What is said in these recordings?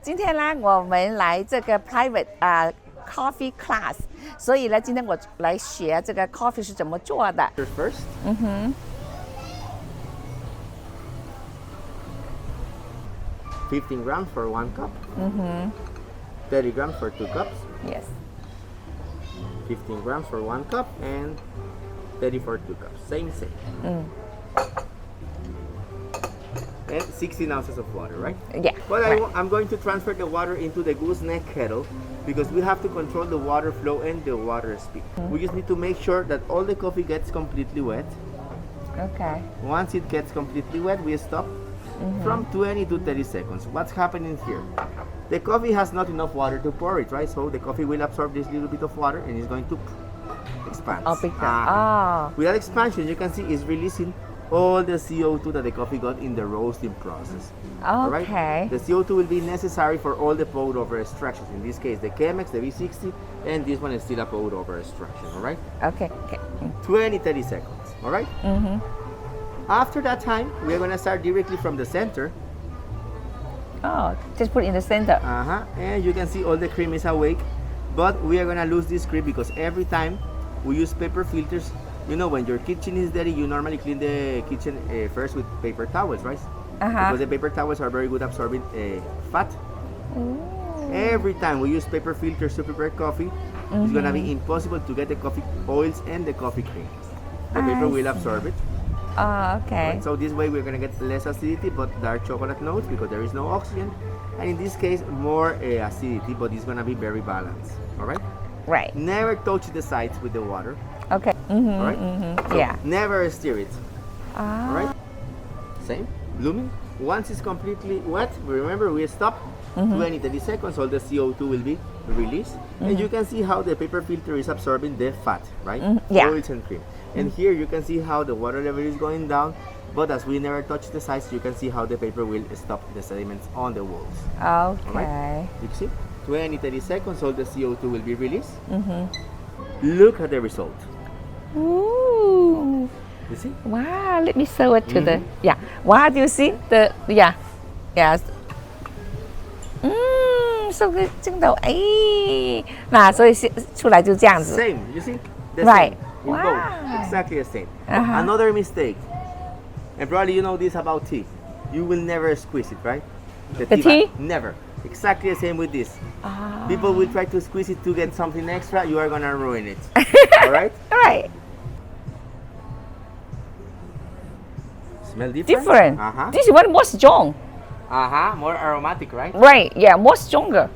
今天呢，我们来这个 private coffee class， 所以呢，今天我来学这个 coffee 是怎么做的。First. Mm-hmm. 15 grams for 1 cup. Mm-hmm. 30 grams for 2 cups. Yes. 15 grams for 1 cup and 30 for 2 cups. Same. And 16 ounces of water, right? Yeah. But right. I'm going to transfer the water into the gooseneck kettle because we have to control the water flow and the water speed. We just need to make sure that all the coffee gets completely wet. Okay. Once it gets completely wet, we stop from 20 to 30 seconds. What's happening here? The coffee has not enough water to pour it, right? So the coffee will absorb this little bit of water and it's going to expand. Oh, big time. With that expansion, you can see it's releasing all the CO2 that the coffee got in the roasting process. Okay. Right? The CO2 will be necessary for all the pour over extractions. In this case, the Chemex, the V60, and this one is still a pour over extraction, all right? Okay. 20-30 seconds, all right? After that time, we're going to start directly from the center. Oh, just put it in the center. And you can see all the cream is awake, but we are going to lose this cream because every time we use paper filters, you know, when your kitchen is dirty, you normally clean the kitchen first with paper towels, right? Because the paper towels are very good absorbing fat. Every time we use paper filters to prepare coffee, it's going to be impossible to get the coffee oils and the coffee cream. The paper will absorb it. Oh, okay. Right? So this way we're going to get less acidity but dark chocolate notes because there is no oxygen. And in this case, more acidity, but it's going to be very balanced. All right? Right. Never touch the sides with the water. Okay. All right? So Yeah. never stir it. All right? Same. Blooming. Once it's completely wet, remember we stop 20-30 seconds, all the CO2 will be released. And you can see how the paper filter is absorbing the fat, right? Yeah. Oils and cream. And here you can see how the water level is going down, but as we never touch the sides, you can see how the paper will stop the sediments on the walls. Okay. Right? You see? 20-30 seconds, all the CO2 will be released. Look at the result. Ooh. You see? Wow, let me show it to the, yeah. Wow, do you see the, yeah. Yes. So good. 真的哎，那所以出来就这样子。 Same, you see? The Right. same. In Wow. both. Exactly the same. Another mistake, and probably you know this about tea. You will never squeeze it, right? The bag. tea? Never. Exactly the same with this. People will try to squeeze it to get something extra. You are gonna ruin it. All right? Right. Smell different? Different. Uh-huh. This one more strong. More aromatic, right? Right. Yeah, more stronger.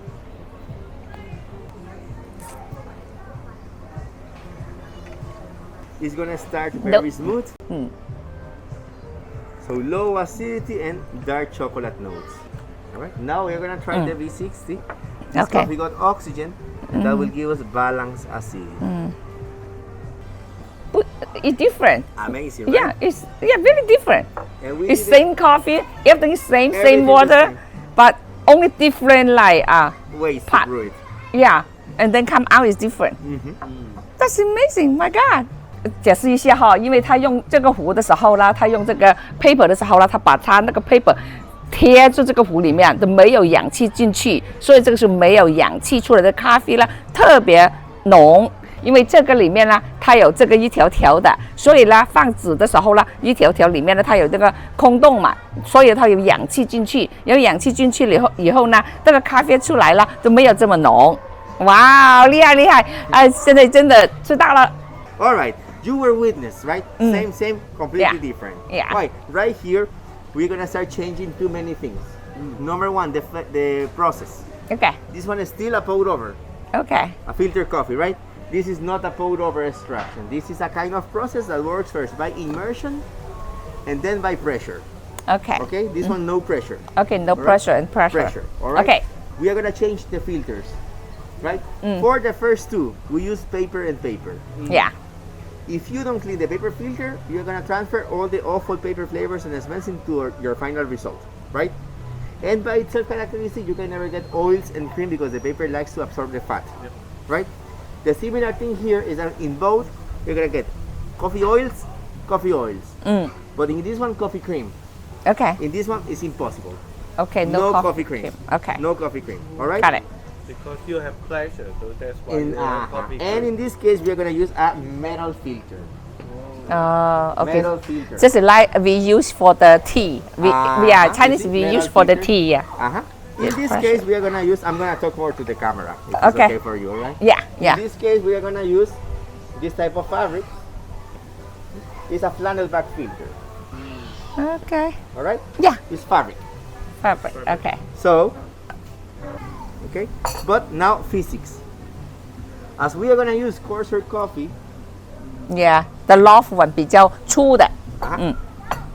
It's gonna start very smooth. So low acidity and dark chocolate notes. All right. Now we're gonna try the V60. This Okay. coffee got oxygen, and that will give us balanced acidity. But it's different. Amazing, right? Yeah, it's very different. And we It's did it- same coffee, everything same Everything the water, same. but only different like ways to pot. brew it. Yeah, and then come out is different. That's amazing, my God. 解释一下哈，因为他用这个壶的时候啦，他用这个 paper 的时候啦，他把他那个 paper 贴住这个壶里面，都没有氧气进去，所以这个是没有氧气出来的咖啡啦，特别浓。因为这个里面呢，它有这个一条条的，所以呢，放纸的时候呢，一条条里面呢，它有这个空洞嘛，所以它有氧气进去，有氧气进去了以后呢，这个咖啡出来了都没有这么浓。哇，厉害厉害！现在真的知道了。 All right, you were witness, right? Same, completely Yeah. different. Yeah. Right, right here, we're gonna start changing too many things. Number one, the process. Okay, This one is still a pour over, okay, a filter coffee, right? This is not a pour over extraction. This is a kind of process that works first by immersion and then by pressure. okay, Okay, this one no pressure. okay. No right. pressure and pressure. Pressure. All right. Okay. We are gonna change the filters, right? For the first two, we use paper and paper. Yeah. If you don't clean the paper filter, you're gonna transfer all the awful paper flavors and smells into your final result, right? And by itself characteristic, you can never get oils and cream because the paper likes to absorb the fat, right? The similar thing here is that in both, you're gonna get coffee oils, but in this one, coffee cream. Okay. In this one, it's impossible. Okay, No no coffee cream. Okay, No coffee cream. All right. got it. Because you have pleasure, so that's why And, you have coffee. and in this case, we are gonna use a metal filter. Okay. Metal filter. Just like we use for the tea. We are Chinese. You see, We metal use for the filter. tea. Yeah. In this pressure. case, we are gonna use. I'm gonna talk more to the camera. If it's Okay. okay for you, all right? Yeah. Yeah. In this case, we are gonna use this type of fabric. It's a flannel back filter. Okay. All right? Yeah. It's fabric. Perfect. Okay. So, okay. But now physics. As we are gonna use coarser coffee, Yeah. The loft one 比较粗的。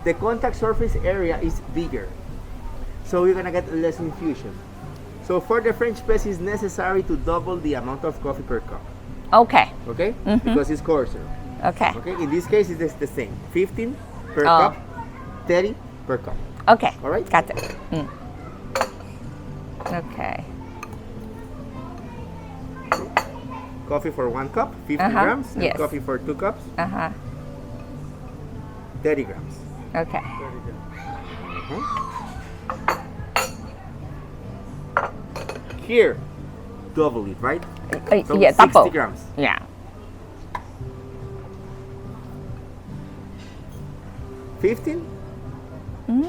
the contact surface area is bigger. So we're gonna get less infusion. So for the French press, it's necessary to double the amount of coffee per cup. Okay. Okay? Because it's coarser. Okay. Okay? In this case, it's the same. 15 per Oh. cup, 30 per cup. Okay. All right? Got it. Okay. Coffee for 1 cup, 50 Uh-huh, grams. And yes. coffee for 2 cups, 30 grams. Okay. Here, double it, right? So Yeah. 60 Double. grams. Yeah. 15,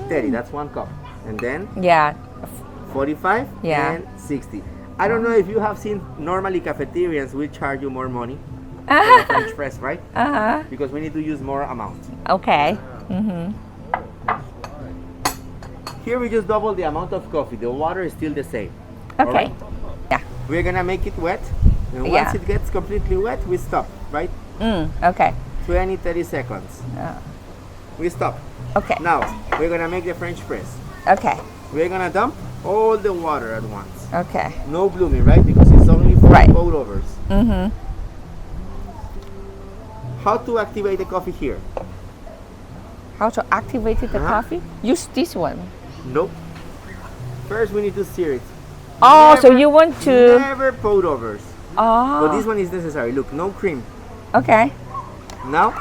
30, that's 1 cup. And then Yeah. 45 Yeah. and 60. I don't know if you have seen, normally cafeterians will charge you more money for the French press, right? Because we need to use more amount. Okay. Here we just double the amount of coffee. The water is still the same. Okay. Alright? Yeah. We're gonna make it wet. And once Yeah. it gets completely wet, we stop, right? Okay. 20, 30 seconds. We stop. Okay. Now, we're gonna make the French press. Okay. We're gonna dump all the water at once. Okay. No blooming, right? Because it's only for Right. pour overs. How to activate the coffee here? How to activate the coffee? Use this one. Nope. First, we need to stir it. Oh, so Never- you want to? Never pour overs. But Oh. this one is necessary. Look, no cream. Okay. Now,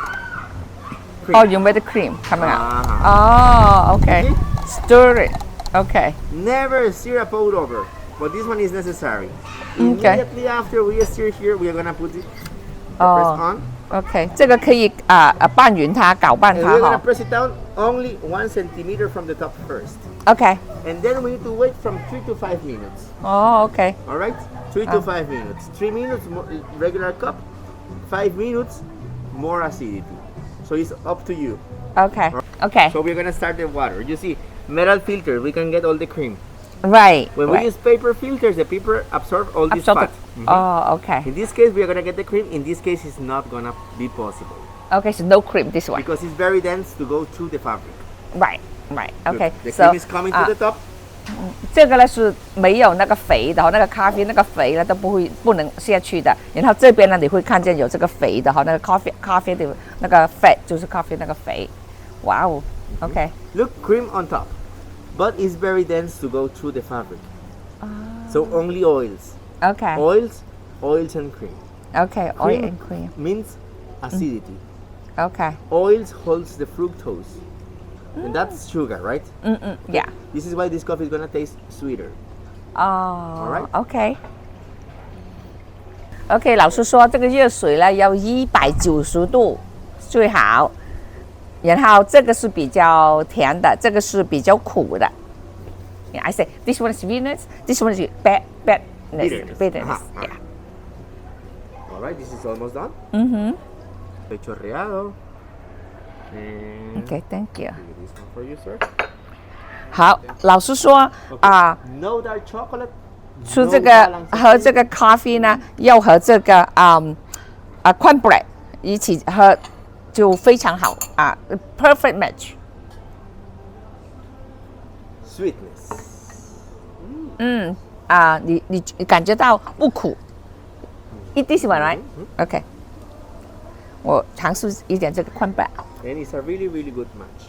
Oh, you made the cream coming out. Uh-huh. Oh, okay. Okay. Stir it. Okay. Never stir a pour over. But this one is necessary. Okay. Immediately after we stir here, we are gonna put it the Oh. press on. OK，这个可以拌匀它，搅拌 And 它 we're gonna 哈。 press it down only 1 centimeter from the top first. OK， And then we need to wait from 3 to 5 minutes. 哦 OK， All right? 3 to 5 minutes. 3 minutes regular cup. 5 minutes more acidity. So it's up to you. OK OK， So we're gonna start the water. You see, metal filter, we can get all the cream. right When we use paper filters, the paper absorb all this absorb fat. it. Oh OK In this case, we are gonna get the cream. In this case, it's not gonna be possible OK， so no cream this one. because it's very dense to go through the fabric. Right right OK， The so cream is coming to the top. 这个呢是没有那个肥的哈，那个咖啡那个肥呢都不能下去的。然后这边呢你会看见有这个肥的哈，那个咖啡的那个 fat 就是咖啡那个肥。哇哦 OK Look, cream on top, but it's very dense to go through the fabric. So only oils, OK oils and cream. OK oil and cream Means acidity. OK Oils holds the fructose, and that's sugar, right? yeah This is why this coffee is gonna taste sweeter. 哦 Alright. OK OK， 老师说这个热水呢要190度最好，然后这个是比较甜的，这个是比较苦的。Yeah, I say this one is sweetness, this one is bitterness. Ajá, ajá. Yeah. All right, this is almost done. The Chorreador. And Okay, thank you. this one for you, sir. 好，老师说 No dark chocolate. 出 no 这个 balance 喝这个咖啡呢，要和这个cornbread 一起喝就非常好perfect match。 Sweetness. 你感觉到不苦？Eat this one, right? OK。我尝试一点这个cornbread。 And it's a really, really good match.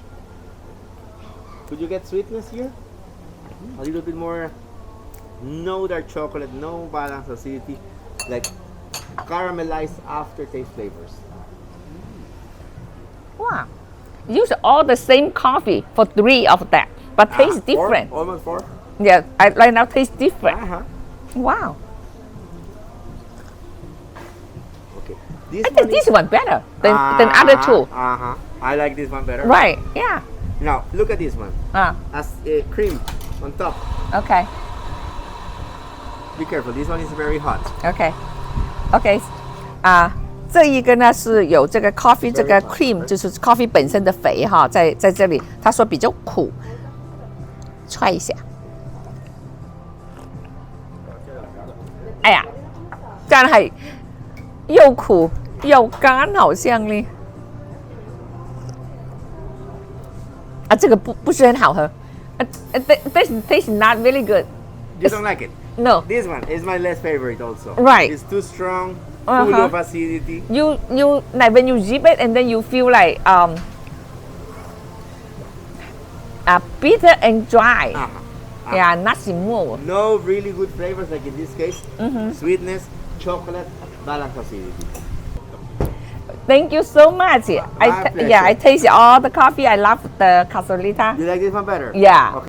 Could you get sweetness here? A little bit more. No dark chocolate, no balanced acidity, like caramelized aftertaste flavors. Wow. Use all the same coffee for 3 of that, but tastes 4? different. Almost 4. Yeah, I right now taste different. Uh-huh. Wow. Okay. This I think this one better than other two. Uh-huh. I like this one better. Right, yeah. Now, look at this one. As cream on top. Okay, Be careful, this one is very hot. okay, okay. 这一个呢是有这个 coffee 这个 cream， 就是 coffee 本身的肥哈，在这里，他说比较苦，踹一下。哎呀，真係又苦又干，好像呢。这个不是很好喝。Taste not really good. You don't like it? No. This one is my less favorite also. Right. It's too strong, full of acidity. You like when you zip it and then you feel like bitter and dry. Yeah, not smooth. No really good flavors like in this case. Sweetness, chocolate, balanced acidity. Thank you so much. I taste all the coffee. I love the Costa Rica. You like this one better? Yeah. Okay.